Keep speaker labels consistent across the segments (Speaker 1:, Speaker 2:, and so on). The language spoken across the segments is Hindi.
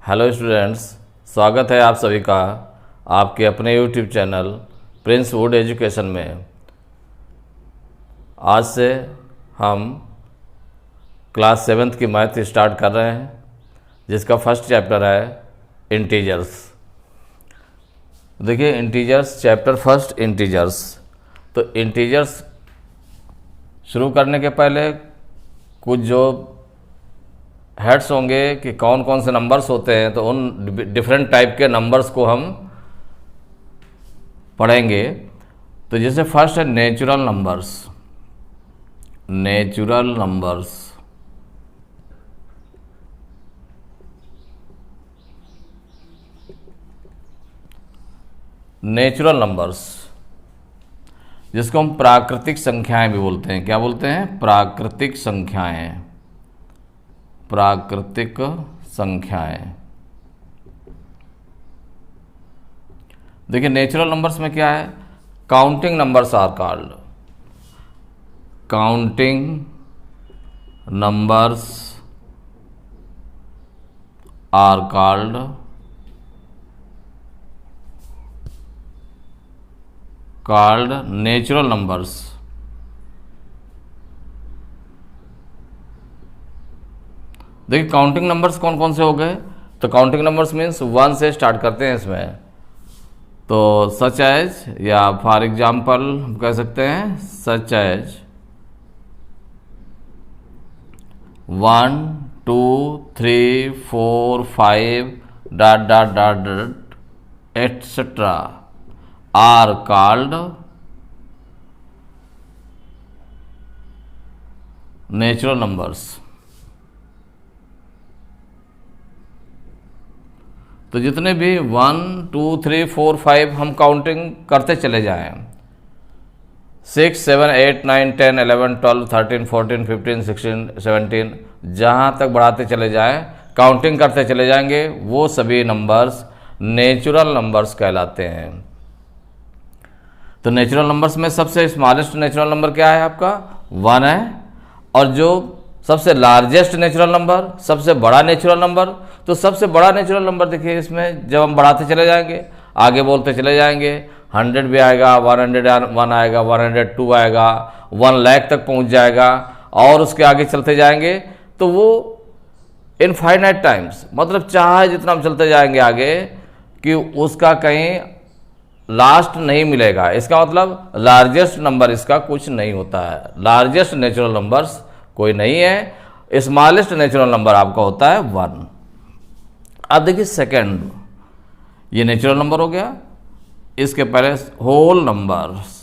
Speaker 1: हेलो स्टूडेंट्स, स्वागत है आप सभी का आपके अपने YouTube channel Prince would education में। आज से हम क्लास 7th की मैथ स्टार्ट कर रहे हैं, जिसका फर्स्ट चैप्टर है इंटीजर्स। देखिए इंटीजर्स, चैप्टर फर्स्ट इंटीजर्स। तो इंटीजर्स शुरू करने के पहले कुछ जो हेड्स होंगे कि कौन कौन से नंबर्स होते हैं, तो उन डिफरेंट टाइप के नंबर्स को हम पढ़ेंगे। तो जैसे फर्स्ट है natural numbers. Natural numbers natural numbers जिसको हम प्राकृतिक संख्याएं भी बोलते हैं। क्या बोलते हैं? प्राकृतिक संख्याएं। प्राकृतिक संख्याएं। देखिए नेचुरल नंबर्स में क्या है? Counting numbers are called. Counting numbers are called natural numbers. देखिए काउंटिंग नंबर्स कौन कौन से हो गए? तो काउंटिंग नंबर्स मीन्स 1 से स्टार्ट करते हैं इसमें। तो सच एज, या फॉर एग्जाम्पल हम कह सकते हैं such as 1 2 3 4 5 dot dot dot dot etcetera are called natural numbers. तो जितने भी 1 2 3 4 5 हम काउंटिंग करते चले जाएं, 6 7 8 9 10 11 12 13 14 15 16 17 जहाँ तक बढ़ाते चले जाएं, काउंटिंग करते चले जाएंगे, वो सभी नंबर्स नेचुरल नंबर्स कहलाते हैं। तो नेचुरल नंबर्स में सबसे स्मॉलेस्ट नेचुरल नंबर क्या है? आपका 1 है। और जो सबसे लार्जेस्ट नेचुरल नंबर, सबसे बड़ा नेचुरल नंबर, तो सबसे बड़ा नेचुरल नंबर देखिए इसमें जब हम बढ़ाते चले जाएंगे, आगे बोलते चले जाएंगे, 100 भी आएगा, 101 आएगा, 102 आएगा, 1 लाख तक पहुंच जाएगा, और उसके आगे चलते जाएंगे तो वो इनफाइनाइट टाइम्स, मतलब चाहे जितना हम चलते जाएंगे आगे कि उसका कहीं लास्ट नहीं मिलेगा। इसका मतलब लार्जेस्ट नंबर इसका कुछ नहीं होता है। लार्जेस्ट नेचुरल नंबर्स कोई नहीं है। स्मॉलेस्ट नेचुरल नंबर आपका होता है 1। अब देखिए सेकंड, ये नेचुरल नंबर हो गया। इसके पहले whole numbers.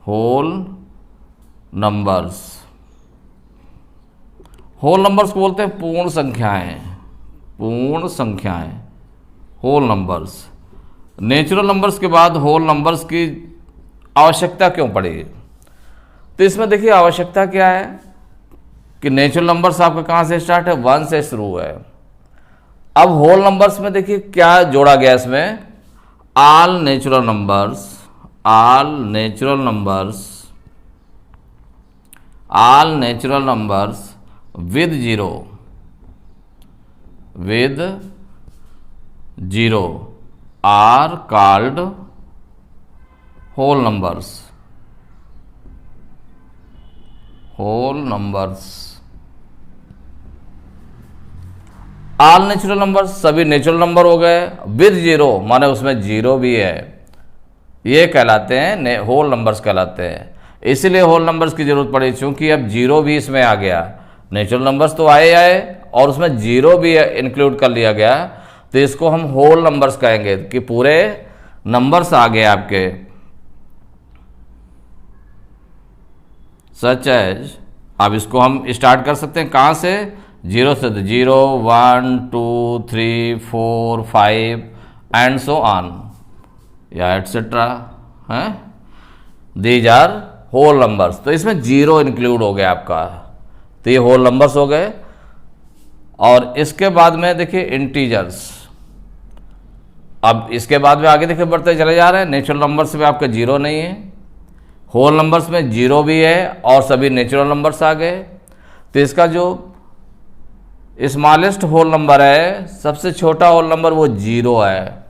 Speaker 1: Whole numbers, whole numbers को बोलते हैं पूर्ण संख्याएं। पूर्ण संख्याएं, होल नंबर्स। नेचुरल नंबर्स के बाद होल नंबर्स की आवश्यकता क्यों पड़ी? तो इसमें देखिए आवश्यकता क्या है कि नेचुरल नंबर्स आपका कहाँ से स्टार्ट है? 1 से शुरू है। अब होल नंबर्स में देखिए क्या जोड़ा गया इसमें? All natural numbers. All natural numbers, all natural numbers with zero. With zero are called whole numbers. Whole numbers. All natural numbers सभी नेचुरल नंबर हो गए, विद जीरो माने उसमें जीरो भी है, ये कहलाते हैं होल नंबर्स कहलाते हैं। इसीलिए होल नंबर्स की जरूरत पड़ी, क्योंकि अब जीरो भी इसमें आ गया। नेचुरल नंबर्स तो आए और उसमें जीरो भी इंक्लूड कर लिया गया, तो इसको हम होल नंबर्स कहेंगे कि पूरे नंबर्स आ गए आपके। सच एज, अब इसको हम स्टार्ट कर सकते हैं कहाँ से? 0 से। 0 1 2 3 4 5 एंड सो ऑन, या एटसेट्रा है। These are whole numbers. तो इसमें जीरो इंक्लूड हो गया आपका, तो ये होल नंबर्स हो गए। और इसके बाद में देखिए इंटीजर्स। अब इसके बाद में आगे देखिए बढ़ते चले जा रहे हैं। नेचुरल नंबर्स में आपका जीरो नहीं है, होल नंबर्स में जीरो भी है, और सभी नेचुरल नंबर्स आ गए। तो इसका जो स्मॉलेस्ट होल नंबर है, सबसे छोटा होल नंबर वो 0 है,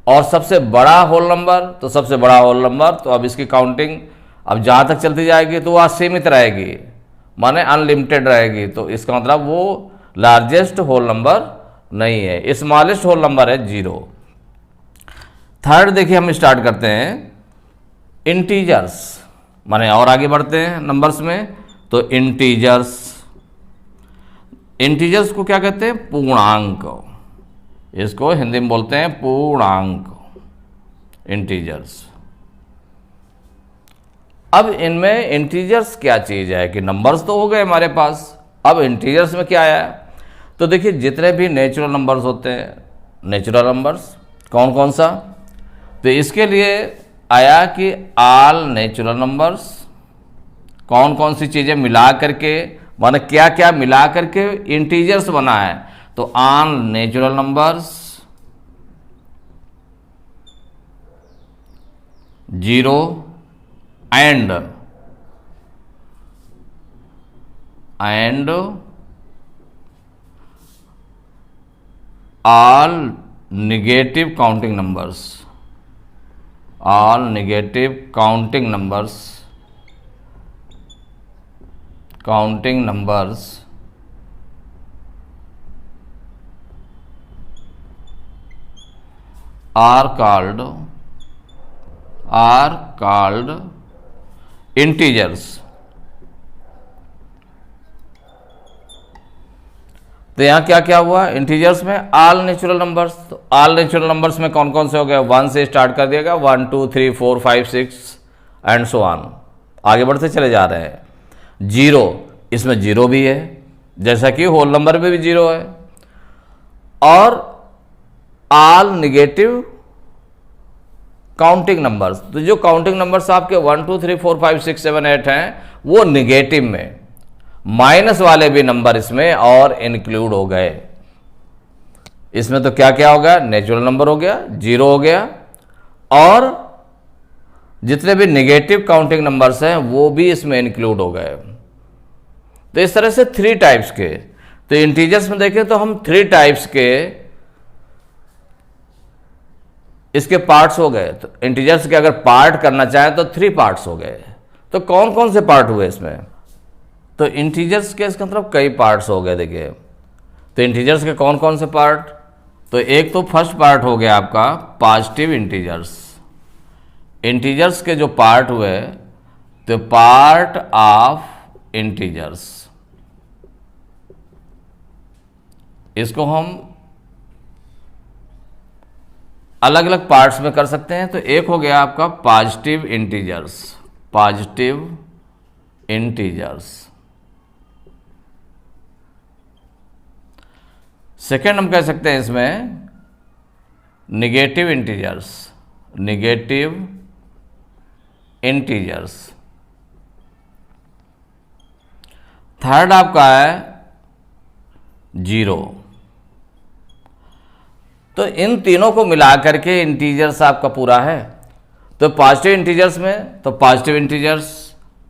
Speaker 1: और सबसे बड़ा होल नंबर, तो सबसे बड़ा होल नंबर, तो अब इसकी काउंटिंग अब जहाँ तक चलती जाएगी तो वह सीमित रहेगी, माने अनलिमिटेड रहेगी। तो इसका मतलब वो लार्जेस्ट होल नंबर नहीं है, स्मॉलेस्ट होल नंबर है 0। थर्ड देखिए हम स्टार्ट करते हैं इंटीजर्स, माने और आगे बढ़ते हैं नंबर्स में। तो इंटीजर्स को क्या कहते हैं? पूर्णांक। इसको हिंदी में बोलते हैं पूर्णांक, इंटीजर्स। अब इनमें इंटीजर्स क्या चीज़ है कि नंबर्स तो हो गए हमारे पास, अब इंटीजर्स में क्या आया? तो देखिए जितने भी नेचुरल नंबर्स होते हैं, नेचुरल नंबर्स कौन कौन सा, तो इसके लिए आया कि ऑल नेचुरल नंबर्स, कौन कौन सी चीज़ें मिला करके, माने क्या क्या मिला करके इंटीजर्स बना है। तो all natural numbers, 0 and all negative counting numbers, all negative counting numbers are called integers। तो यहाँ क्या क्या हुआ इंटीजर्स में? All natural numbers. तो ऑल नेचुरल नंबर्स में कौन कौन से हो गए? 1 से स्टार्ट कर दिएगा, 1 2 3 4 5 6 एंड सो ऑन, आगे बढ़ते चले जा रहे हैं। 0, इसमें 0 भी है, जैसा कि होल नंबर में भी 0 है। और ऑल नेगेटिव काउंटिंग नंबर्स, तो जो काउंटिंग नंबर्स आपके 1 2 3 4 5 6 7 8 हैं वो निगेटिव में, माइनस वाले भी नंबर इसमें और इंक्लूड हो गए। इसमें तो क्या क्या हो गया? नेचुरल नंबर हो गया, 0 हो गया, और जितने भी नेगेटिव काउंटिंग नंबर्स हैं वो भी इसमें इंक्लूड हो गए। तो इस तरह से 3 टाइप्स के, तो इंटीजर्स में देखें तो हम 3 टाइप्स के इसके पार्ट्स हो गए। तो इंटीजर्स के अगर पार्ट करना चाहें तो 3 पार्ट्स हो गए। तो कौन कौन से पार्ट हुए इसमें? तो इंटीजर्स के इसका मतलब कई पार्ट्स हो गए। देखिए तो इंटीजर्स के कौन कौन से पार्ट? तो एक तो फर्स्ट पार्ट हो गया आपका पॉजिटिव इंटीजर्स। इंटीजर्स के जो पार्ट हुए तो पार्ट ऑफ इंटीजर्स, इसको हम अलग अलग पार्ट्स में कर सकते हैं। तो एक हो गया आपका positive integers, positive integers. Second हम कह सकते हैं इसमें negative integers, negative integers. Third आपका है 0। तो इन तीनों को मिला करके इंटीजर्स आपका पूरा है। तो पॉजिटिव इंटीजर्स में, तो पॉजिटिव इंटीजर्स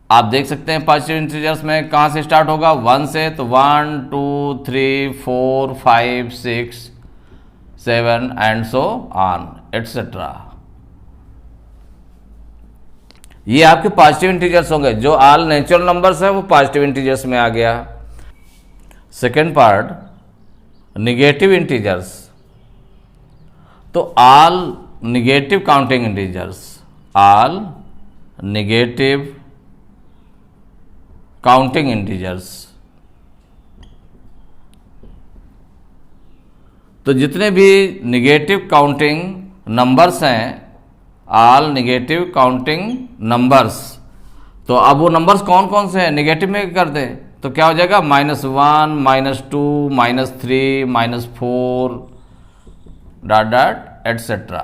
Speaker 1: आप देख सकते हैं, पॉजिटिव इंटीजर्स में कहाँ से स्टार्ट होगा? 1 से। तो 1 2 3 4 5 6 7 एंड सो ऑन एटसेट्रा। ये आपके पॉजिटिव इंटीजर्स होंगे। जो ऑल नेचुरल नंबर्स है वो पॉजिटिव इंटीजर्स में आ गया। सेकेंड पार्ट निगेटिव इंटीजर्स, तो all negative counting integers, all negative counting integers. तो जितने भी निगेटिव काउंटिंग नंबर्स हैं, ऑल निगेटिव काउंटिंग नंबर्स, तो अब वो नंबर्स कौन कौन से हैं? निगेटिव में कर दे तो क्या हो जाएगा? -1 -2 -3 -4 dot dot etcetera.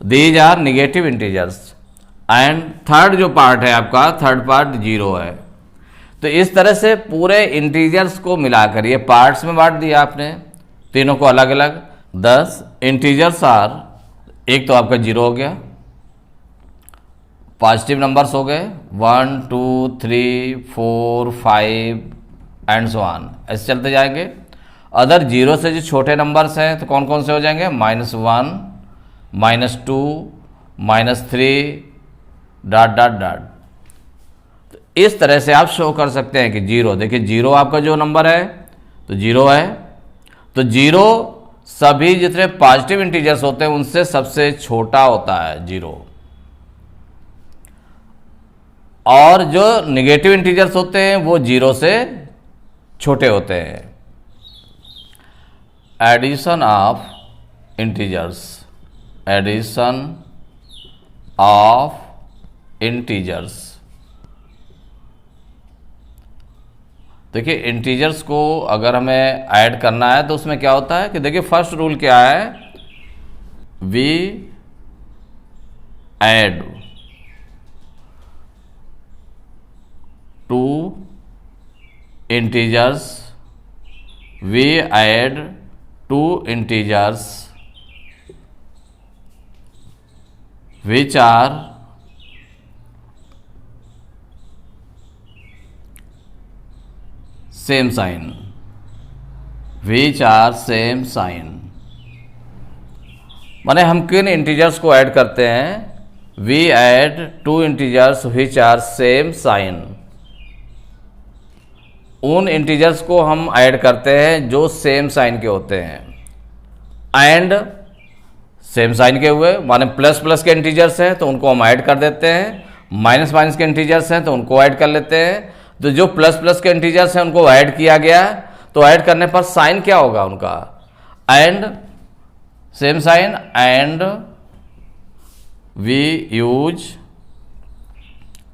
Speaker 1: These are negative integers. And third जो पार्ट है आपका, थर्ड पार्ट 0 है। तो इस तरह से पूरे इंटीजर्स को मिलाकर ये पार्ट्स में बांट दिया आपने, तीनों को अलग अलग। 10 इंटीजर्स आर, एक तो आपका 0 हो गया, पॉजिटिव नंबर्स हो गए 1 2 3 4 5 एंड सो ऑन, ऐसे चलते जाएंगे। अदर जीरो से जो छोटे नंबर्स हैं तो कौन कौन से हो जाएंगे, -1, -2, -3, डॉट डॉट डॉट। तो इस तरह से आप शो कर सकते हैं कि जीरो, देखिए जीरो आपका जो नंबर है तो जीरो है, तो जीरो सभी जितने पॉजिटिव इंटीजर्स होते हैं उनसे सबसे छोटा होता है जीरो, और जो निगेटिव इंटीजर्स होते हैं वो जीरो से छोटे होते हैं। Addition of integers, addition of integers, देखिए इंटीजर्स को अगर हमें ऐड करना है तो उसमें क्या होता है कि देखिए फर्स्ट रूल क्या है, we add two integers, we add two integers which are same sign, which are same sign। माने हम किन इंटीजर्स को ऐड करते हैं, we add two integers which are same sign, उन इंटीजर्स को हम ऐड करते हैं जो सेम साइन के होते हैं। एंड सेम साइन के हुए माने प्लस प्लस के इंटीजर्स हैं तो उनको हम ऐड कर देते हैं, माइनस माइनस के इंटीजर्स हैं तो उनको ऐड कर लेते हैं। तो जो प्लस प्लस के इंटीजर्स हैं उनको ऐड किया गया, तो ऐड करने पर साइन क्या होगा उनका, and same sign, and we use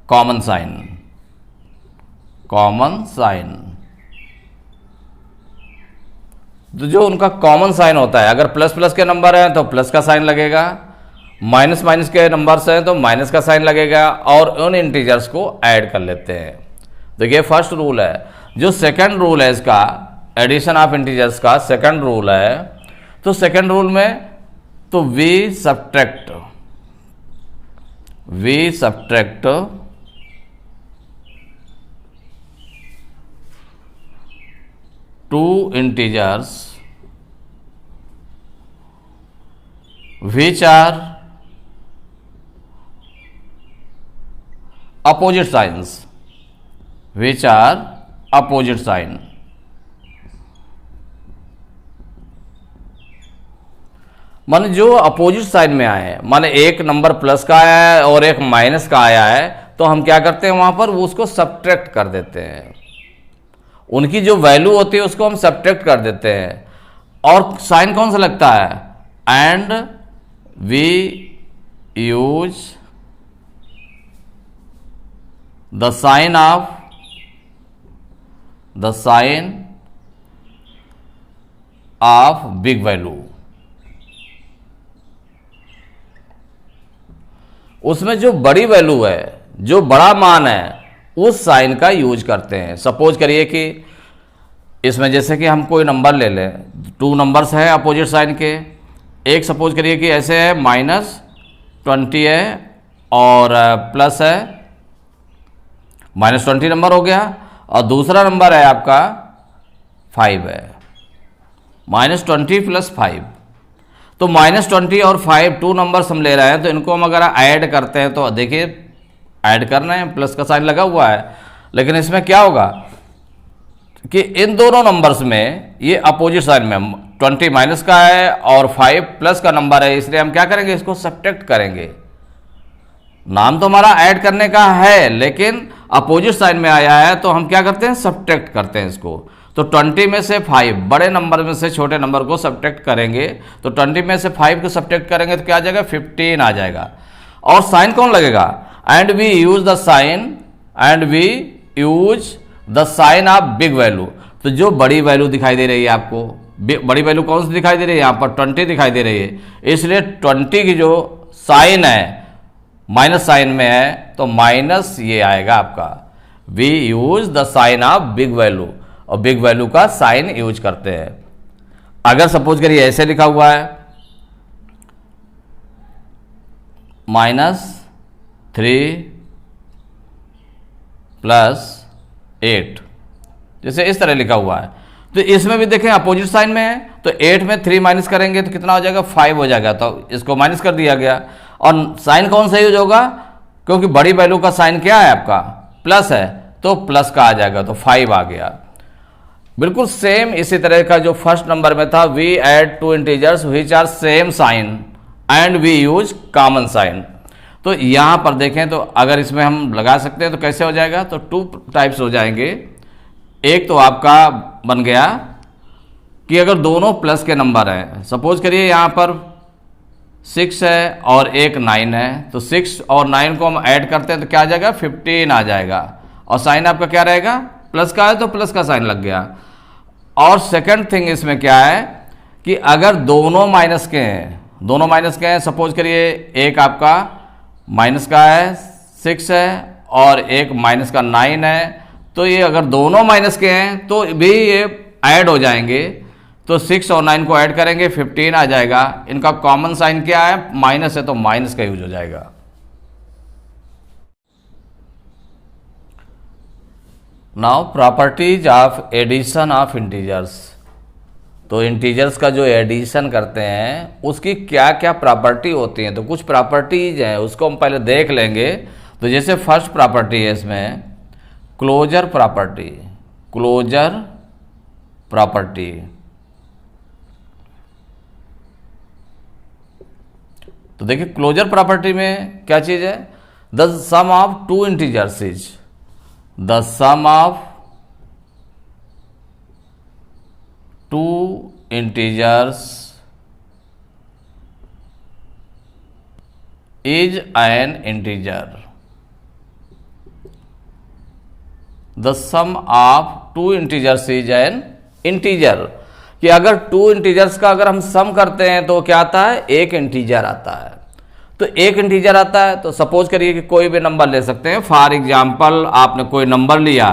Speaker 1: common sign, common sign. तो जो उनका कॉमन साइन होता है, अगर प्लस प्लस के नंबर हैं तो प्लस का साइन लगेगा, माइनस माइनस के नंबर्स हैं तो माइनस का साइन लगेगा, और उन इंटीजर्स को ऐड कर लेते हैं। देखिए फर्स्ट रूल है। जो सेकंड रूल है इसका, एडिशन ऑफ इंटीजर्स का सेकंड रूल है, तो सेकंड रूल में तो we subtract two integers which are opposite signs, which are opposite sign। माने जो अपोजिट साइन में आए, माने एक नंबर प्लस का आया है और एक माइनस का आया है, तो हम क्या करते हैं वहां पर वो उसको सब्ट्रैक्ट कर देते हैं, उनकी जो वैल्यू होती है उसको हम सब्ट्रैक्ट कर देते हैं। और साइन कौन सा लगता है, and we use the sign of big value. उसमें जो बड़ी वैल्यू है, जो बड़ा मान है, उस साइन का यूज करते हैं। सपोज करिए कि इसमें जैसे कि हम कोई नंबर ले लें, टू नंबर्स हैं अपोजिट साइन के, एक सपोज करिए कि ऐसे है -20 है और प्लस है, -20 नंबर हो गया, और दूसरा नंबर है आपका 5 है, -20 + 5। तो -20 और 5 टू नंबर्स हम ले रहे हैं, तो इनको हम अगर ऐड करते हैं तो देखिए ऐड करना है, प्लस का साइन लगा हुआ है, लेकिन इसमें क्या होगा कि इन दोनों नंबर्स में ये अपोजिट साइन में 20 माइनस का है और 5 प्लस का नंबर है, इसलिए हम क्या करेंगे, इसको सब्ट्रैक्ट करेंगे। नाम तो हमारा ऐड करने का है लेकिन अपोजिट साइन में आया है, तो हम क्या करते हैं, सब्ट्रैक्ट करते हैं इसको। तो 20 में से 5, बड़े नंबर में से छोटे नंबर को सब्ट्रैक्ट करेंगे, तो 20 में से 5 को सब्ट्रैक्ट करेंगे तो क्या आ जाएगा, 15 आ जाएगा। और साइन कौन लगेगा, and we use the sign of big value. तो जो बड़ी वैल्यू दिखाई दे रही है आपको, बड़ी वैल्यू कौन सी दिखाई दे रही है, यहाँ पर 20 दिखाई दे रही है, इसलिए 20 की जो साइन है माइनस साइन में है, तो माइनस ये आएगा आपका। We use the sign of big value, और बिग वैल्यू का साइन यूज करते हैं। अगर सपोज करिए ऐसे लिखा हुआ है -3 + 8, जैसे इस तरह लिखा हुआ है। तो इसमें भी देखें अपोजिट साइन में है, तो 8 में 3 माइनस करेंगे तो कितना हो जाएगा, 5 हो जाएगा, तो इसको माइनस कर दिया गया। और साइन कौन सा यूज होगा, क्योंकि बड़ी वैल्यू का साइन क्या है आपका, प्लस है, तो प्लस का आ जाएगा, तो 5 आ गया। बिल्कुल सेम इसी तरह का जो फर्स्ट नंबर में था, we add two integers which are same sign and we use common sign. तो यहां पर देखें तो अगर इसमें हम लगा सकते हैं तो कैसे हो जाएगा, तो 2 टाइप्स हो जाएंगे। एक तो आपका बन गया कि अगर दोनों प्लस के नंबर हैं, सपोज करिए यहां पर 6 है और एक 9 है, तो 6 और 9 को हम ऐड करते हैं तो क्या आ जाएगा, 15 आ जाएगा, और साइन आपका क्या रहेगा, प्लस का है तो प्लस का साइन लग गया। और सेकंड थिंग इसमें क्या है कि अगर दोनों माइनस के हैं, दोनों माइनस के हैं, सपोज करिए एक आपका माइनस का है 6 है और एक माइनस का 9 है, तो ये अगर दोनों माइनस के हैं तो भी ये ऐड हो जाएंगे, तो 6 और 9 को ऐड करेंगे 15 आ जाएगा। इनका कॉमन साइन क्या है, माइनस है, तो माइनस का यूज हो जाएगा। Now properties of addition of integers. तो इंटीजर्स का जो एडिशन करते हैं उसकी क्या क्या प्रॉपर्टी होती हैं, तो कुछ प्रॉपर्टीज हैं उसको हम पहले देख लेंगे। तो जैसे फर्स्ट प्रॉपर्टी है इसमें क्लोजर प्रॉपर्टी, क्लोजर प्रॉपर्टी। तो देखिए क्लोजर प्रॉपर्टी में क्या चीज है, the sum of two integers is, the sum of two integers is an integer, the sum of two integers is an integer. कि अगर टू इंटीजर्स का अगर हम सम करते हैं तो क्या आता है, एक इंटीजर आता है। तो एक इंटीजर आता है तो सपोज करिए कि कोई भी नंबर ले सकते हैं। फॉर एग्जाम्पल आपने कोई नंबर लिया,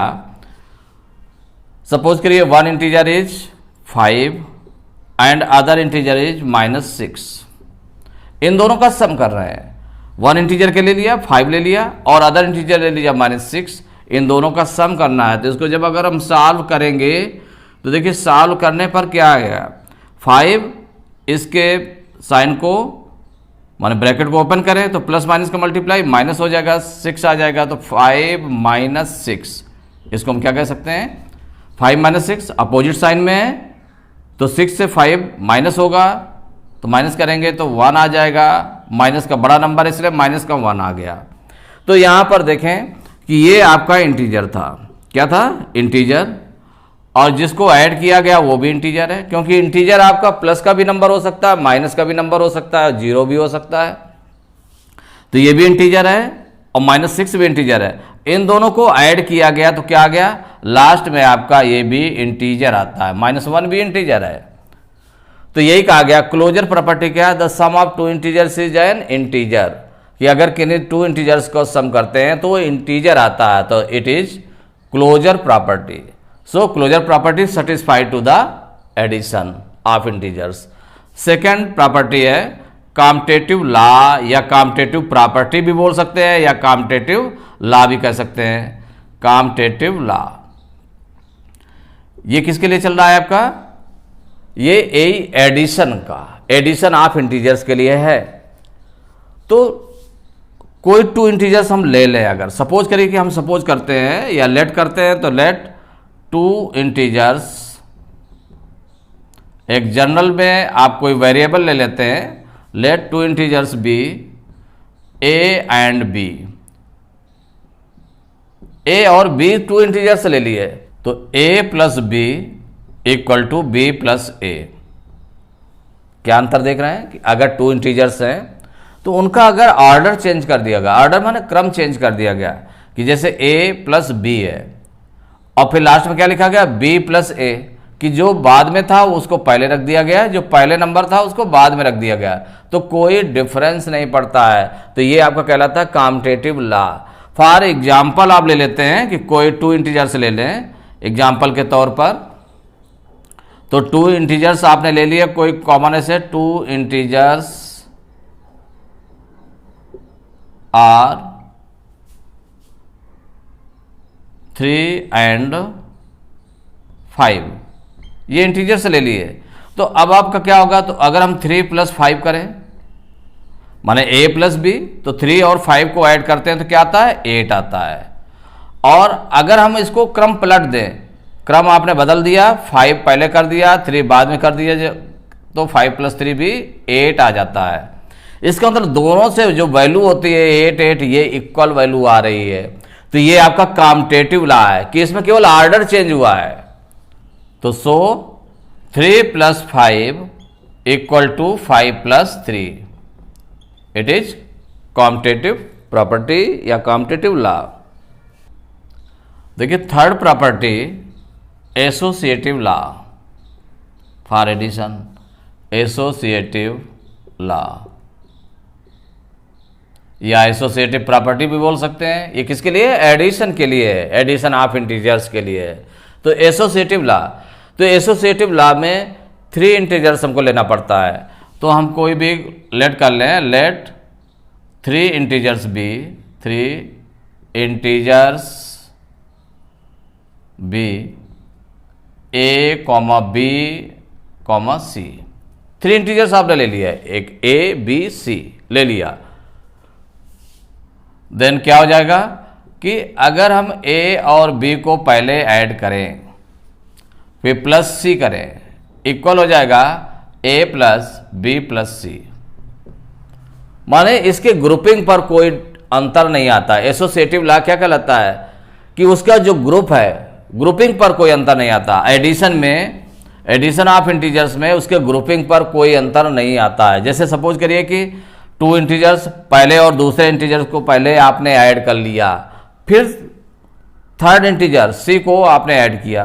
Speaker 1: सपोज करिए one integer is 5 and other integer is -6। इन दोनों का सम कर रहे हैं, वन इंटीजर के ले लिया 5 ले लिया और अदर इंटीजर ले लिया -6, इन दोनों का सम करना है। तो इसको जब अगर हम सॉल्व करेंगे तो देखिए सॉल्व करने पर क्या आएगा, 5 इसके साइन को माने ब्रैकेट को ओपन करें तो प्लस माइनस का मल्टीप्लाई, माइनस हो जाएगा 6 आ जाएगा, तो 5 - 6 इसको हम क्या कह सकते हैं, 5 - 6 अपोजिट साइन में है तो 6 से 5 माइनस होगा तो माइनस करेंगे तो 1 आ जाएगा, माइनस का बड़ा नंबर इसलिए माइनस का 1 आ गया। तो यहां पर देखें कि ये आपका इंटीजर था, क्या था, इंटीजर, और जिसको ऐड किया गया वो भी इंटीजर है, क्योंकि इंटीजर आपका प्लस का भी नंबर हो सकता है, माइनस का भी नंबर हो सकता है, जीरो भी हो सकता है। तो ये भी इंटीजर है और -6 भी इंटीजर है। इन दोनों को ऐड किया गया तो क्या आ गया, लास्ट में आपका ये भी इंटीजर आता है, -1 भी इंटीजर है। तो यही कहा गया क्लोजर प्रॉपर्टी क्या है, the sum of two integers is an integer, कि अगर किन्हीं टू इंटीजर्स को सम करते हैं तो वो इंटीजर आता है, तो it is closure property. So closure property satisfied to the addition of integers. Second property है कॉम्टेटिव लॉ, या कॉम्टेटिव प्रॉपर्टी भी बोल सकते हैं या कॉम्टेटिव लॉ भी कह सकते हैं। कॉम्टेटिव लॉ ये किसके लिए चल रहा है आपका, ये एडिशन का, एडिशन ऑफ इंटीजर्स के लिए है। तो कोई टू इंटीजर्स हम ले लें, अगर सपोज करिए कि हम सपोज करते हैं या लेट करते हैं, तो लेट टू इंटीजर्स, एक जनरल में आप कोई वेरिएबल ले लेते हैं, let two integers be A and B, A और बी टू इंटीजर्स ले लिए, तो a + b = b + a। क्या अंतर देख रहे हैं कि अगर टू इंटीजर्स हैं तो उनका अगर ऑर्डर चेंज कर दिया गया, ऑर्डर माने क्रम चेंज कर दिया गया, कि जैसे a + b है और फिर लास्ट में क्या लिखा गया, b + a, कि जो बाद में था उसको पहले रख दिया गया, जो पहले नंबर था उसको बाद में रख दिया गया, तो कोई डिफरेंस नहीं पड़ता है। तो ये आपका कहलाता है कॉम्टेटिव लॉ। फॉर एग्जाम्पल आप ले लेते हैं कि कोई टू इंटीजर्स ले लें एग्जाम्पल के तौर पर, तो टू इंटीजर्स आपने ले लिया, कोई कॉमन ऐसे टू इंटीजर्स आर 3 and 5, ये इंटीजर से ले लिए। तो अब आपका क्या होगा, तो अगर हम 3 + 5 करें माने a + b, तो 3 और 5 को ऐड करते हैं तो क्या आता है, 8 आता है। और अगर हम इसको क्रम पलट दें, क्रम आपने बदल दिया, 5 पहले कर दिया, 3 बाद में कर दिया, तो 5 + 3 भी 8 आ जाता है। इसका मतलब दोनों से जो वैल्यू होती है 8 8 ये इक्वल वैल्यू आ रही है। तो ये आपका कॉम्यूटेटिव लॉ है कि इसमें केवल ऑर्डर चेंज हुआ है। तो so 3 + 5 = 5 + 3, it is commutative property या कॉम्यूटेटिव लॉ। देखिए third property associative law for addition, associative law या एसोसिएटिव प्रॉपर्टी भी बोल सकते हैं। ये किसके लिए, एडिशन के लिए है, एडिशन ऑफ इंटीजर्स के लिए है। तो एसोसिएटिव लॉ, तो एसोसिएटिव लॉ में 3 इंटीजर्स हमको लेना पड़ता है। तो हम कोई भी लेट कर लें, let 3 integers be, 3 integers be a, b, c, 3 integers आपने ले लिया है, एक a, b, c ले लिया। देन क्या हो जाएगा कि अगर हम a और b को पहले ऐड करें फिर +c करें, इक्वल हो जाएगा a + b + c। माने इसके ग्रुपिंग पर कोई अंतर नहीं आता। एसोसिएटिव लॉ क्या कहलाता है कि उसका जो ग्रुप है, ग्रुपिंग पर कोई अंतर नहीं आता। एडिशन में, एडिशन ऑफ इंटीजर्स में उसके ग्रुपिंग पर कोई अंतर नहीं आता है। जैसे सपोज करिए कि 2 इंटीजर्स पहले और दूसरे इंटीजर्स को पहले आपने ऐड कर लिया, फिर थर्ड इंटीजर c को आपने ऐड किया,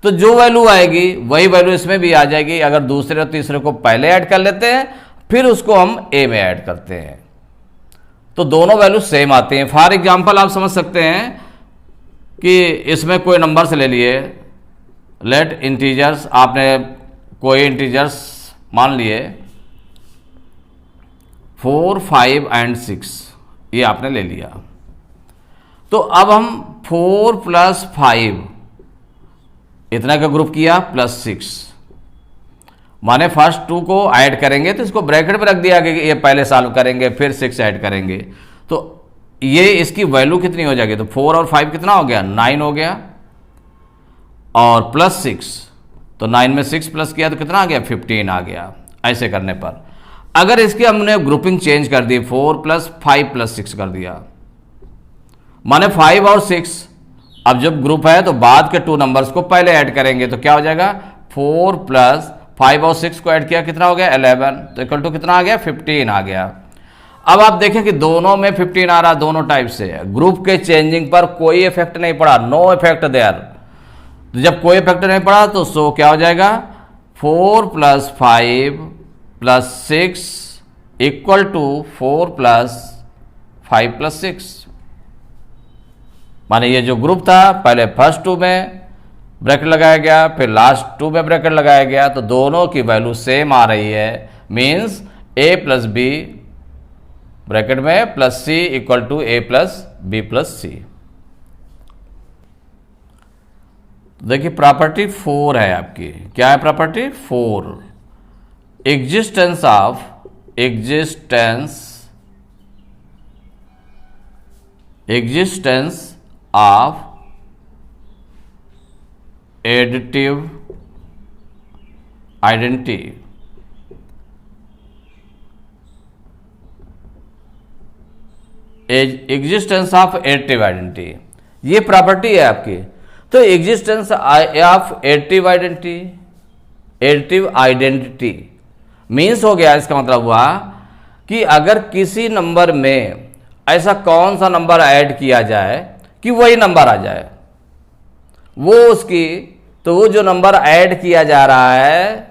Speaker 1: तो जो वैल्यू आएगी वही वैल्यू इसमें भी आ जाएगी। अगर दूसरे और तीसरे को पहले ऐड कर लेते हैं फिर उसको हम a में ऐड करते हैं तो दोनों वैल्यू सेम आती हैं। फॉर एग्जाम्पल आप समझ सकते हैं कि इसमें कोई नंबर से ले लिए, लेट इंटीजर्स, आपने कोई इंटीजर्स मान लिए 4, 5 और 6, ये आपने ले लिया। तो अब हम 4 + 5 इतना का ग्रुप किया +6, माने फर्स्ट 2 को ऐड करेंगे तो इसको ब्रैकेट में रख दिया कि ये पहले सॉल्व करेंगे फिर 6 ऐड करेंगे, तो ये इसकी वैल्यू कितनी हो जाएगी, तो 4 और 5 कितना हो गया, 9 हो गया, और +6, तो 9 में 6 प्लस किया तो कितना आ गया, 15 आ गया। ऐसे करने पर अगर इसकी हमने ग्रुपिंग चेंज कर दी, 4 + 5 + 6 कर दिया, माने 5 और 6, अब जब ग्रुप है तो बाद के 2 नंबर्स को पहले ऐड करेंगे तो क्या हो जाएगा, 4 + 5 और 6 को ऐड किया कितना हो गया, 11, तो इक्वल टू कितना आ गया, 15 आ गया। अब आप देखें कि दोनों में 15 आ रहा, दोनों टाइप से। ग्रुप के चेंजिंग पर कोई इफेक्ट नहीं पड़ा, नो इफेक्ट देयर। तो जब कोई इफेक्ट नहीं पड़ा तो सो क्या हो जाएगा, 4 + 5 + 6 इक्वल टू 4 + 5 + 6। माने ये जो ग्रुप था पहले फर्स्ट 2 में ब्रैकेट लगाया गया, फिर लास्ट 2 में ब्रैकेट लगाया गया, तो दोनों की वैल्यू सेम आ रही है। मीन्स a + b ब्रैकेट में +c equal to a + b + c। देखिए प्रॉपर्टी 4 है आपकी, क्या है property 4, existence of additive identity. Existence of additive identity, ये प्रॉपर्टी है आपकी। तो existence of additive identity means हो गया, इसका मतलब हुआ कि अगर किसी नंबर में ऐसा कौन सा नंबर ऐड किया जाए कि वही नंबर आ जाए, वो उसकी, तो वो जो नंबर ऐड किया जा रहा है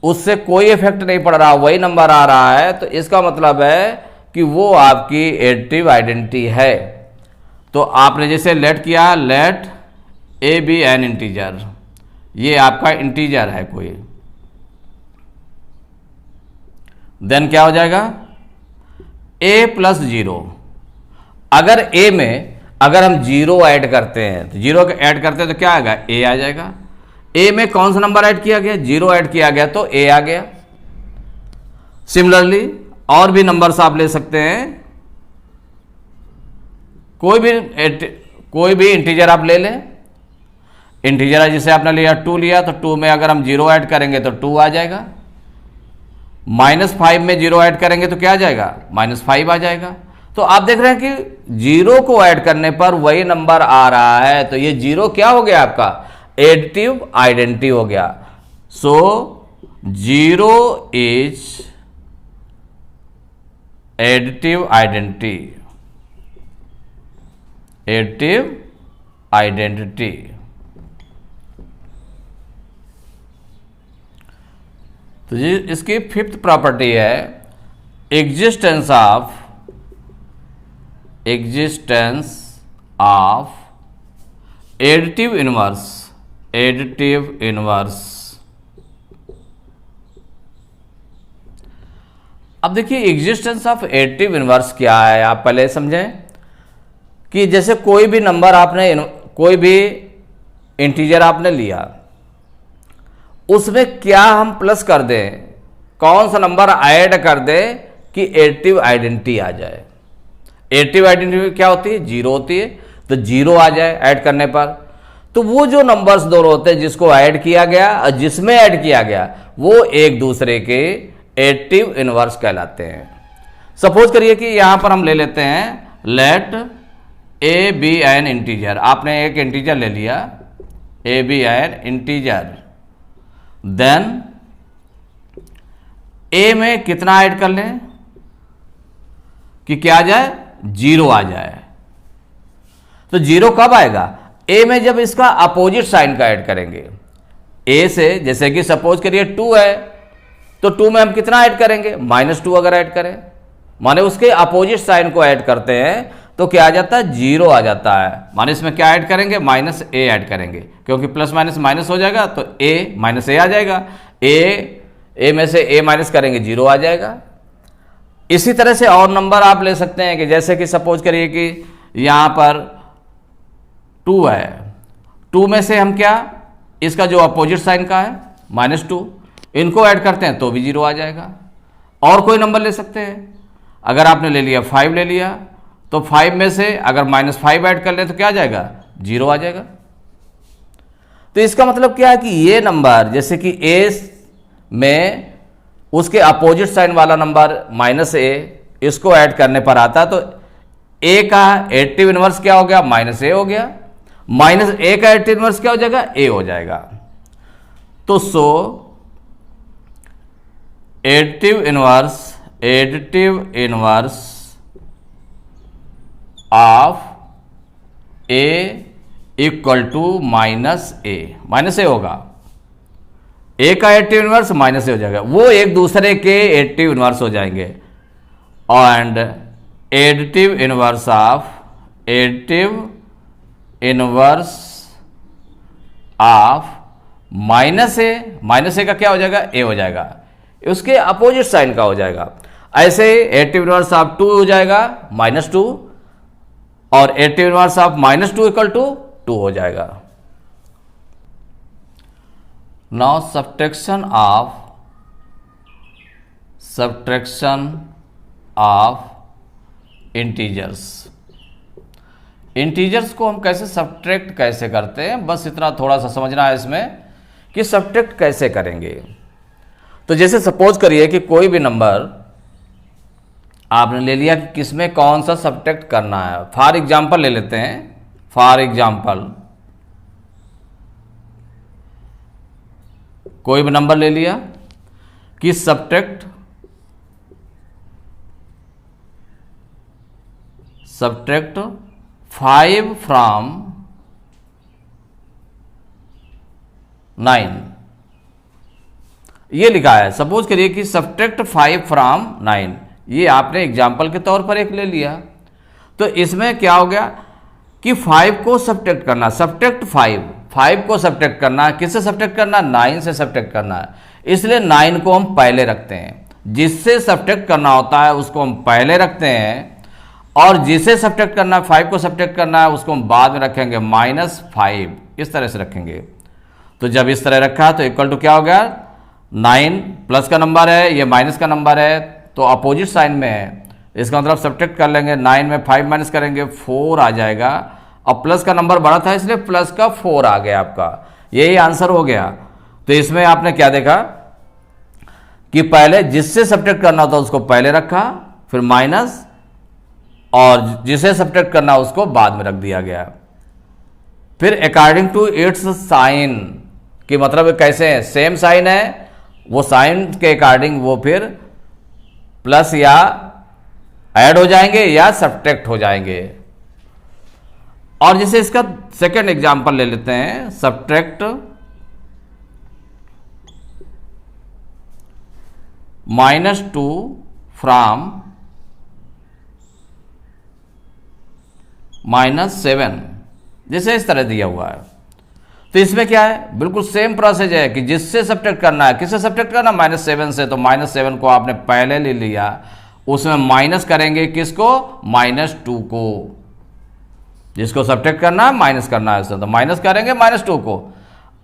Speaker 1: उससे कोई इफेक्ट नहीं पड़ रहा, वही नंबर आ रहा है, तो इसका मतलब है कि वो आपकी एडिटिव आइडेंटिटी है। तो आपने जैसे लेट किया, let a be an integer, ये आपका इंटीजर है कोई, देन क्या हो जाएगा, a + 0। अगर a में अगर हम जीरो ऐड करते हैं तो जीरो ऐड करते हैं तो क्या आएगा, ए आ जाएगा। ए में कौन सा नंबर ऐड किया गया, जीरो ऐड किया गया तो ए आ गया। सिमिलरली और भी नंबर्स आप ले सकते हैं, कोई भी इंटीजर आप ले लें। इंटीजर है जिसे आपने लिया 2 लिया तो 2 में अगर हम जीरो ऐड करेंगे तो 2 आ जाएगा। -5 में जीरो ऐड करेंगे तो क्या आ जाएगा, -5 आ जाएगा। तो आप देख रहे हैं कि जीरो को ऐड करने पर वही नंबर आ रहा है, तो ये जीरो क्या हो गया आपका, एडिटिव आइडेंटिटी हो गया। So zero is additive identity, additive identity. तो जी इसकी फिफ्थ प्रॉपर्टी है existence of additive inverse, additive inverse. अब देखिए एग्जिस्टेंस ऑफ एडिटिव इनवर्स क्या है, आप पहले समझें कि जैसे कोई भी नंबर आपने, कोई भी इंटीजर आपने लिया, उसमें क्या हम प्लस कर दें, कौन सा नंबर ऐड कर दें कि एडिटिव आइडेंटिटी आ जाए। एडिटिव आइडेंटिटी क्या होती है, जीरो होती है, तो जीरो आ जाए ऐड करने पर। तो वो जो नंबर्स दोनों होते हैं जिसको ऐड किया गया और जिसमें ऐड किया गया वो एक दूसरे के एडिटिव इनवर्स कहलाते हैं। सपोज करिए कि यहां पर हम ले लेते हैं let A be an integer. आपने एक इंटीजर ले लिया A be an integer, then A में कितना ऐड कर लें कि क्या आ जाए, जीरो आ जाए। तो जीरो कब आएगा, ए में जब इसका अपोजिट साइन का ऐड करेंगे। ए से जैसे कि सपोज करिए 2 है तो 2 में हम कितना ऐड करेंगे, -2 अगर ऐड करें, माने उसके अपोजिट साइन को ऐड करते हैं तो क्या आ जाता है, जीरो आ जाता है। माने इसमें क्या ऐड करेंगे, -a ऐड करेंगे, क्योंकि प्लस माइनस माइनस हो जाएगा तो a -a आ जाएगा। a में से a माइनस करेंगे, जीरो आ जाएगा। इसी तरह से और नंबर आप ले सकते हैं कि जैसे कि सपोज करिए कि यहां पर 2 है, 2 में से हम क्या, इसका जो अपोजिट साइन का है -2, इनको ऐड करते हैं तो भी जीरो आ जाएगा। और कोई नंबर ले सकते हैं, अगर आपने ले लिया 5 ले लिया तो 5 में से अगर -5 ऐड कर ले तो क्या आ जाएगा, जीरो आ जाएगा। तो इसका मतलब क्या है कि ये नंबर जैसे कि a में उसके अपोजिट साइन वाला नंबर -a, इसको ऐड करने पर आता है तो a का एडिटिव इनवर्स क्या हो गया, -a हो गया। -a का एडिटिव इनवर्स क्या हो जाएगा, a हो जाएगा। तो so additive inverse of a equal to -a होगा। a का एडिटिव इनवर्स -a हो जाएगा, वो एक दूसरे के एडिटिव इनवर्स हो जाएंगे। And additive inverse of -a का क्या हो जाएगा, a हो जाएगा, उसके अपोजिट साइन का हो जाएगा। ऐसे एडिटिव इनवर्स ऑफ 2 हो जाएगा -2, और additive inverse of -2 equal to 2 हो जाएगा। नाउ सब्ट्रैक्शन ऑफ इंटीजर्स को हम कैसे सब्ट्रैक्ट कैसे करते हैं, बस इतना थोड़ा सा समझना है इसमें कि सब्ट्रैक्ट कैसे करेंगे। तो जैसे सपोज करिए कि कोई भी नंबर आपने ले लिया कि किसमें कौन सा सब्ट्रैक्ट करना है। फॉर एग्जाम्पल ले लेते हैं, फॉर एग्जाम्पल कोई भी नंबर ले लिया कि सब्ट्रैक्ट 5 फ्रॉम 9, ये लिखा है। सपोज करिए कि सब्ट्रैक्ट 5 फ्रॉम 9, ये आपने एग्जाम्पल के तौर पर एक ले लिया। तो इसमें क्या हो गया कि 5 को सब्ट्रैक्ट करना, सब्ट्रैक्ट 5 को सब्ट्रैक्ट करना, किससे सब्ट्रैक्ट करना, 9 से सब्ट्रैक्ट करना है। इसलिए 9 को हम पहले रखते हैं, जिससे सब्ट्रैक्ट करना होता है उसको हम पहले रखते हैं, और जिसे सब्ट्रैक्ट करना है, 5 को सब्ट्रैक्ट करना है, उसको हम बाद में रखेंगे -5, इस तरह से रखेंगे। तो जब इस तरह रखा तो इक्वल टू क्या हो गया, 9 प्लस का नंबर है, ये माइनस का नंबर है, तो अपोजिट साइन में है, इसका मतलब सब्ट्रैक्ट कर लेंगे, 9 में 5 माइनस करेंगे 4 आ जाएगा, और प्लस का नंबर बड़ा था इसलिए प्लस का 4 आ गया आपका, यही आंसर हो गया। तो इसमें आपने क्या देखा कि पहले जिससे सब्ट्रैक्ट करना था उसको पहले रखा, फिर माइनस, और जिसे सब्ट्रैक्ट करना उसको बाद में रख दिया गया। फिर अकॉर्डिंग टू इट्स साइन कि मतलब कैसे है, सेम साइन है, वो साइन के अकॉर्डिंग वो फिर प्लस या ऐड हो जाएंगे या सब्ट्रैक्ट हो जाएंगे। और जैसे इसका सेकंड एग्जांपल ले लेते हैं, सब्ट्रैक्ट -2 फ्रॉम -7, जैसे इस तरह दिया हुआ है। तो इसमें क्या है, बिल्कुल सेम प्रोसेस है कि जिससे सब्ट्रैक्ट करना है, किससे सब्ट्रैक्ट करना, -7 से, तो -7 को आपने पहले ले लिया, उसमें माइनस करेंगे किसको, -2 को, जिसको सब्ट्रैक्ट करना है माइनस करना है उससे, तो माइनस करेंगे -2 को।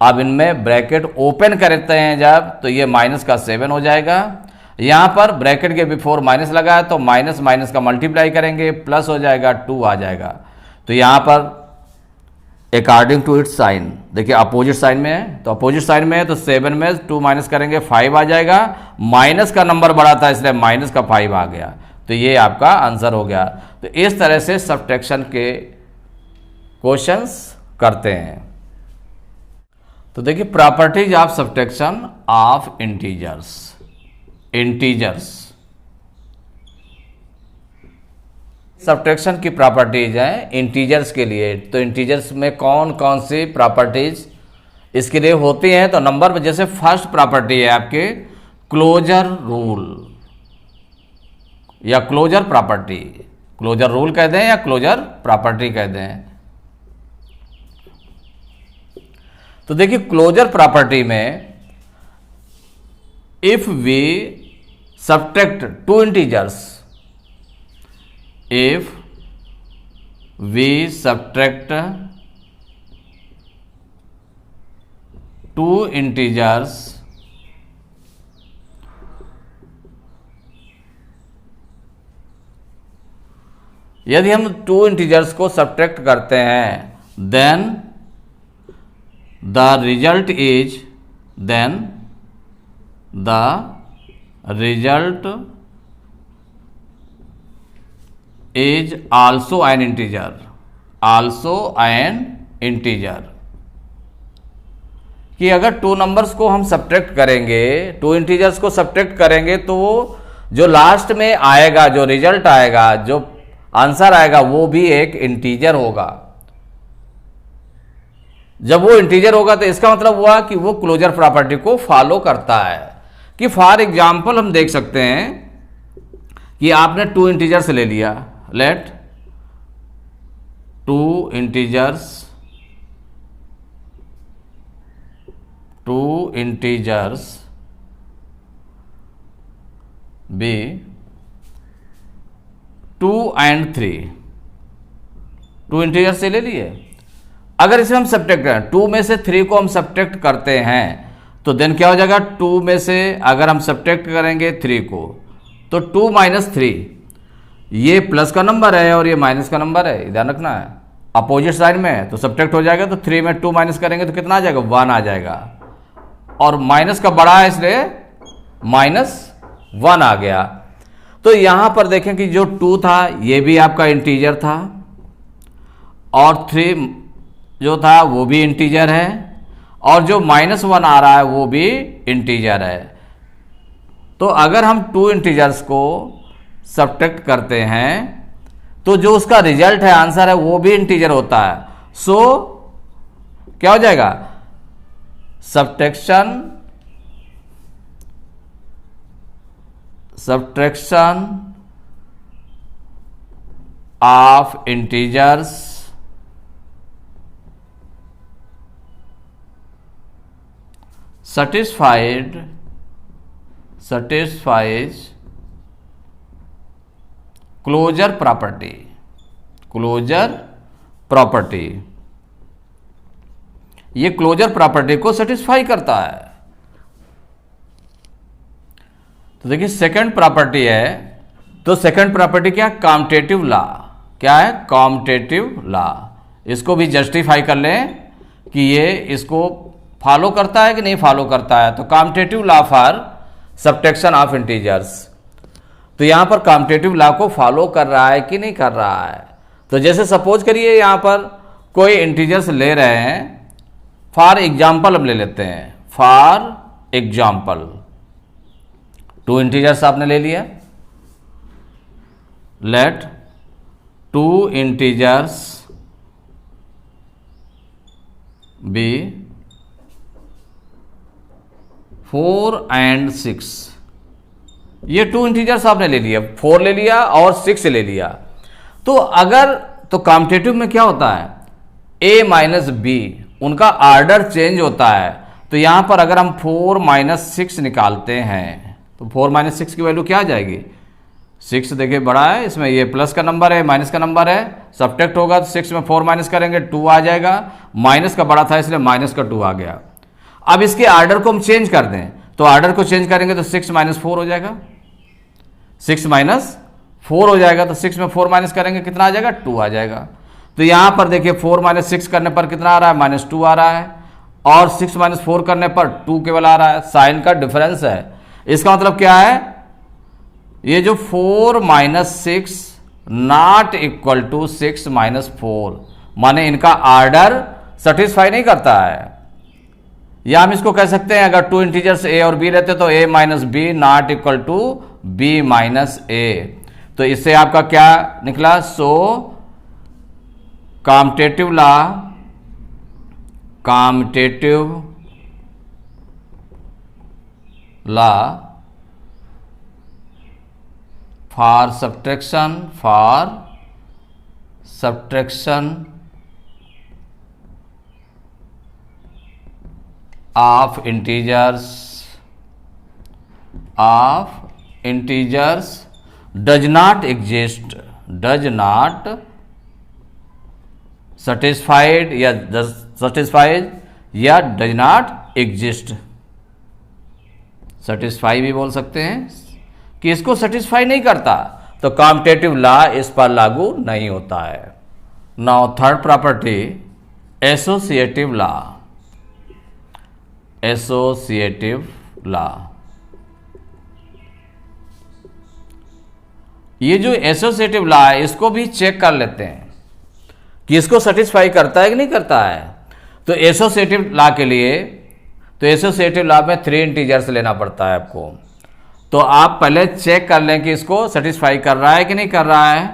Speaker 1: अब इनमें ब्रैकेट ओपन करते हैं जब, तो ये -7 हो जाएगा, यहां पर ब्रैकेट के बिफोर माइनस लगा है तो माइनस माइनस का मल्टीप्लाई करेंगे, प्लस हो जाएगा, 2 आ जाएगा। तो यहां पर अकॉर्डिंग टू इट्स साइन, देखिए अपोजिट साइन में है, तो अपोजिट साइन में है तो 7 में 2 माइनस करेंगे 5 आ जाएगा, माइनस का नंबर बड़ा था इसलिए माइनस का 5 आ गया, तो ये आपका आंसर हो गया। तो इस तरह से सब्ट्रैक्शन के क्वेश्चंस करते हैं। तो देखिए properties of subtraction of integers, subtraction की प्रॉपर्टीज हैं इंटीजर्स के लिए। तो इंटीजर्स में कौन कौन सी प्रॉपर्टीज इसके लिए होती हैं, तो नंबर में जैसे फर्स्ट प्रॉपर्टी है आपके क्लोजर रूल या क्लोजर प्रॉपर्टी, क्लोजर रूल कह दें या क्लोजर प्रॉपर्टी कह दें। तो देखिए क्लोजर प्रॉपर्टी में if we subtract 2 integers, if we subtract 2 integers यदि हम 2 इंटीजर्स को सब्ट्रैक्ट करते हैं, then the result is also an integer, कि अगर 2 नंबर्स को हम सब्ट्रैक्ट करेंगे, 2 इंटीजर्स को सब्ट्रैक्ट करेंगे, तो जो लास्ट में आएगा, जो रिजल्ट आएगा, जो आंसर आएगा, वो भी एक इंटीजर होगा। जब वो इंटीजर होगा तो इसका मतलब हुआ कि वो क्लोजर प्रॉपर्टी को फॉलो करता है। कि फॉर एग्जाम्पल हम देख सकते हैं कि आपने 2 इंटीजर्स ले लिया, let 2 integers be 2 and 3, 2 integer से ले लिए। अगर इसे हम सब्ट्रैक्ट करें, 2 में से 3 को हम सब्ट्रैक्ट करते हैं, तो देन क्या हो जाएगा, 2 में से अगर हम सब्ट्रैक्ट करेंगे 3 को, तो 2 - 3, ये प्लस का नंबर है और ये माइनस का नंबर है, ध्यान रखना है, अपोजिट साइड में है तो सब्ट्रैक्ट हो जाएगा। तो 3 में 2 माइनस करेंगे तो कितना आ जाएगा, 1 आ जाएगा, और माइनस का बड़ा है इसलिए -1 आ गया। तो यहां पर देखें कि जो 2 था ये भी आपका इंटीजर था, और 3 जो था वो भी इंटीजर है, और जो -1 आ रहा है वो भी इंटीजर है। तो अगर हम 2 इंटीजर्स को सब्ट्रैक्ट करते हैं तो जो उसका रिजल्ट है, आंसर है, वो भी इंटीजर होता है। सो क्या हो जाएगा, subtraction of integers satisfies closure property, closure property, ये क्लोजर प्रॉपर्टी को सेटिस्फाई करता है। तो देखिए सेकंड प्रॉपर्टी है, तो सेकंड प्रॉपर्टी क्या है? Commutative law. क्या है? Commutative law. इसको भी जस्टिफाई कर लें कि ये इसको फॉलो करता है कि नहीं फॉलो करता है। तो commutative law for subtraction of integers, तो यहां पर कॉम्यूटेटिव लॉ को फॉलो कर रहा है कि नहीं कर रहा है। तो जैसे सपोज करिए यहां पर कोई इंटीजर्स ले रहे हैं, फॉर एग्जाम्पल हम ले लेते हैं, फॉर एग्जाम्पल 2 इंटीजर्स आपने ले लिया, लेट 2 इंटीजर्स बी 4 and 6। ये 2 इंटीजर्स आपने ले लिया, 4 ले लिया और 6 ले लिया। तो अगर तो कॉम्यूटेटिव में क्या होता है? a माइनस बी, उनका ऑर्डर चेंज होता है। तो यहां पर अगर हम 4 माइनस 6 निकालते हैं तो 4 माइनस 6 की वैल्यू क्या आ जाएगी? 6 देखिए बड़ा है, इसमें ये प्लस का नंबर है, माइनस का नंबर है, सब्ट्रैक्ट होगा तो 6 में 4 माइनस करेंगे 2 आ जाएगा, माइनस का बड़ा था इसलिए माइनस का 2 आ गया। अब इसके ऑर्डर को हम चेंज कर दें, तो ऑर्डर को चेंज करेंगे तो 6 माइनस 4 हो जाएगा, 6 माइनस 4 हो जाएगा। तो 6 में 4 माइनस करेंगे कितना आ जाएगा? 2 आ जाएगा। तो यहां पर देखिए 4 माइनस 6 करने पर कितना आ रहा है? -2 आ रहा है, और 6 माइनस 4 करने पर 2 केवल आ रहा है। साइन का डिफरेंस है। इसका मतलब क्या है? ये जो 4 minus 6 not equal to 6 minus 4, माने इनका ऑर्डर सेटिस्फाई नहीं करता है। या हम इसको कह सकते हैं, अगर 2 इंटीजर्स a और b रहते तो a minus B not equal to b minus a। तो इससे आपका क्या निकला? So commutative law, commutative law for subtraction of integers does not exist, does not satisfied या satisfied या does not exist। सेटिस्फाई भी बोल सकते हैं कि इसको सेटिस्फाई नहीं करता, तो कॉम्यूटेटिव लॉ इस पर लागू नहीं होता है। Now third property, associative law, associative law. ये जो एसोसिएटिव लॉ है इसको भी चेक कर लेते हैं कि इसको सेटिस्फाई करता है कि नहीं करता है। तो एसोसिएटिव लॉ के लिए, तो एसोसिएटिव लॉ में 3 इंटीजर्स लेना पड़ता है आपको। तो आप पहले चेक कर लें कि इसको सेटिस्फाई कर रहा है कि नहीं कर रहा है।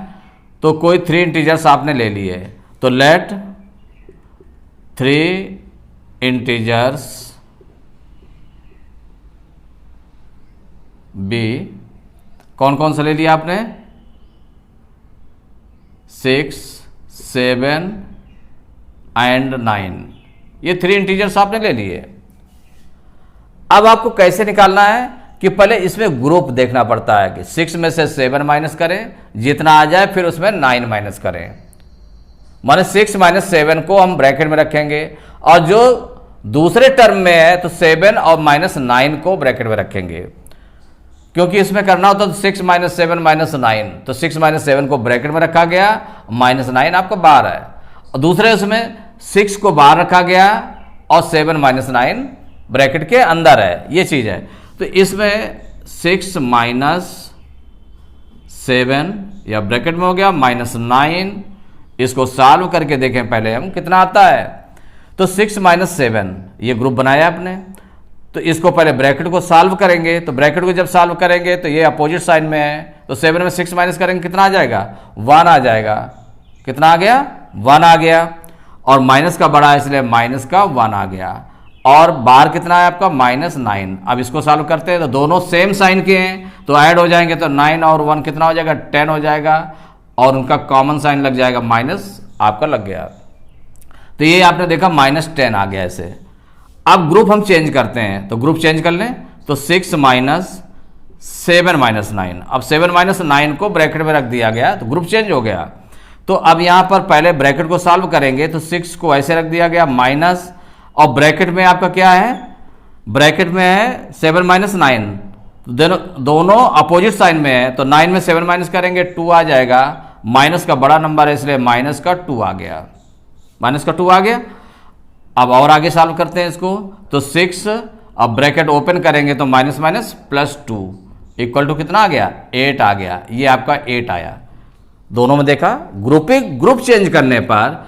Speaker 1: तो कोई 3 इंटीजर्स आपने ले लिए, तो लेट 3 इंटीजर्स बी, कौन कौन सा ले लिया आपने? 6, 7 एंड 9, ये 3 इंटीजर्स आपने ले लिए। अब आपको कैसे निकालना है कि पहले इसमें ग्रुप देखना पड़ता है कि 6 में से 7 माइनस करें, जितना आ जाए फिर उसमें 9 माइनस करें। माने 6 माइनस 7 को हम ब्रैकेट में रखेंगे, और जो दूसरे टर्म में है तो 7 और -9 को ब्रैकेट में रखेंगे, क्योंकि इसमें करना होता तो 6 माइनस 7 माइनस 9, तो 6 माइनस 7 को ब्रैकेट में रखा गया, -9 आपका बाहर है, और दूसरे उसमें 6 को बाहर रखा गया और 7 माइनस 9 ब्रैकेट के अंदर है, ये चीज है। तो इसमें 6 माइनस 7 या ब्रैकेट में हो गया -9, इसको सॉल्व करके देखें पहले हम कितना आता है। तो 6 माइनस 7 ये ग्रुप बनाया आपने, तो इसको पहले ब्रैकेट को सॉल्व करेंगे, तो ब्रैकेट को जब सॉल्व करेंगे तो ये अपोजिट साइन में है, तो 7 में 6 माइनस करेंगे कितना आ जाएगा? 1 आ जाएगा। कितना आ गया? 1 आ गया, और माइनस का बड़ा है इसलिए माइनस का 1 आ गया, और बाहर कितना है आपका? -9। अब इसको सॉल्व करते हैं तो दोनों सेम साइन के हैं, तो ऐड हो जाएंगे, तो 9 और 1 कितना हो जाएगा? 10 हो जाएगा, और उनका कॉमन साइन लग जाएगा, माइनस आपका लग गया। तो ये आपने देखा -10 आ गया ऐसे। अब ग्रुप हम चेंज करते हैं, तो ग्रुप चेंज कर लें, तो 6 माइनस 7 माइनस 9। अब 7 माइनस 9 को ब्रैकेट में रख दिया गया तो ग्रुप चेंज हो गया। तो अब यहां पर पहले ब्रैकेट को सॉल्व करेंगे तो 6 को ऐसे रख दिया गया माइनस, और ब्रैकेट में आपका क्या है, ब्रैकेट में है 7 माइनस 9, दोनों अपोजिट साइन में है, तो 9 में 7 माइनस करेंगे 2 आ जाएगा, माइनस का बड़ा नंबर है इसलिए माइनस का 2 आ गया, माइनस का 2 आ गया। अब और आगे सॉल्व करते हैं इसको, तो 6, अब ब्रैकेट ओपन करेंगे तो minus minus plus 2 equal to कितना आ गया, 8 आ गया। ये आपका 8 आया। दोनों में देखा ग्रुप चेंज करने पर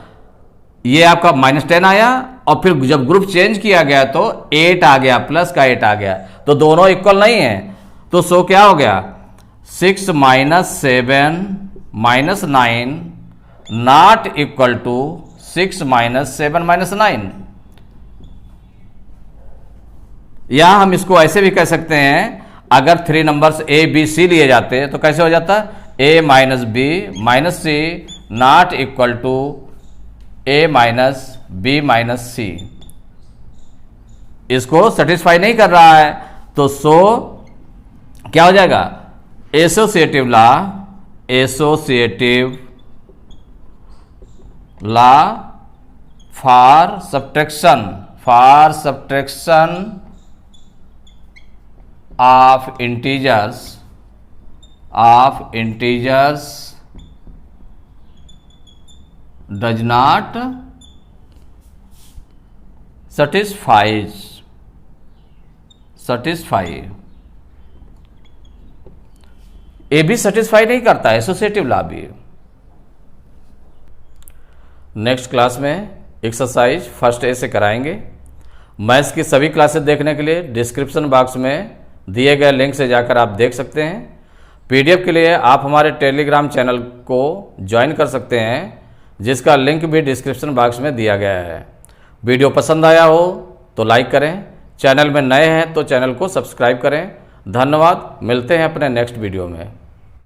Speaker 1: ये आपका -10 आया, और फिर जब ग्रुप चेंज किया गया तो 8 आ गया, प्लस का 8 आ गया। तो दोनों इक्वल नहीं है, तो सो क्या हो गया, 6 minus 7 minus 9 not equal to 6 minus 7 minus 9। या हम इसको ऐसे भी कह सकते हैं, अगर 3 नंबर्स ए बी सी लिए जाते तो कैसे हो जाता, A minus B minus C not equal to A minus B minus C. इसको सेटिस्फाई नहीं कर रहा है, तो सो क्या हो जाएगा, associative law for subtraction of integers does not satisfy ए भी सेटिस्फाई नहीं करता, एसोसिएटिव लॉ भी। नेक्स्ट क्लास में एक्सरसाइज फर्स्ट ए से कराएंगे। मैथ्स की सभी क्लासेस देखने के लिए डिस्क्रिप्शन बॉक्स में दिए गए लिंक से जाकर आप देख सकते हैं। पीडीएफ के लिए आप हमारे टेलीग्राम चैनल को ज्वाइन कर सकते हैं, जिसका लिंक भी डिस्क्रिप्शन बॉक्स में दिया गया है। वीडियो पसंद आया हो तो लाइक करें, चैनल में नए हैं तो चैनल को सब्सक्राइब करें। धन्यवाद, मिलते हैं अपने नेक्स्ट वीडियो में।